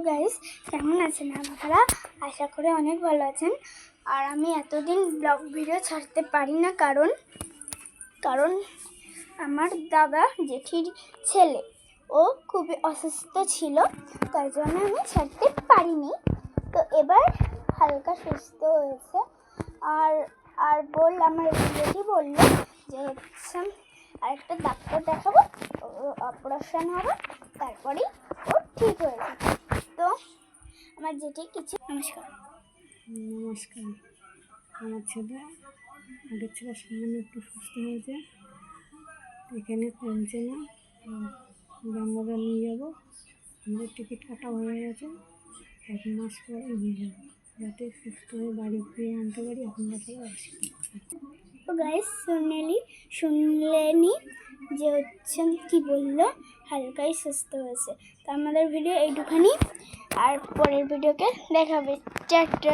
Guys, কেমন আছেন আপনারা? আশা করি অনেক ভালো আছেন। আর আমি এতদিন ব্লগ ভিডিও ছাড়তে পারি না, কারণ আমার দাদা জেঠির ছেলে ও খুবই অসুস্থ ছিল, তাই জন্য আমি ছাড়তে পারিনি। তো এবার হালকা সুস্থ হয়েছে। আর আমার জেঠি বললো যে আরেকটা ডাক্তার দেখাবো, অপারেশন হবে, তারপরেই ও ঠিক হয়ে যাবে। তো আমার জেঠি কিছু নমস্কার। আমার ছেলে আগের ছেলে সামান্য একটু সুস্থ হয়েছে, এখানে কমছে না। ব্যাঙ্গালোর নিয়ে যাবো, আমাদের টিকিট কাটা হয়ে গেছে, 1 মাস পরে নিয়ে যাবো, যাতে সুস্থ হয়ে বাড়ি ফিরে আনতে পারি। আপনারা সবাই আসি। তো গাইস, শুনলেনি যে কি বললো, হালকাই সুস্থ হয়েছে। তো আমাদের ভিডিও এইটুখানি, আর পরের ভিডিওকে দেখাবে। টাটা।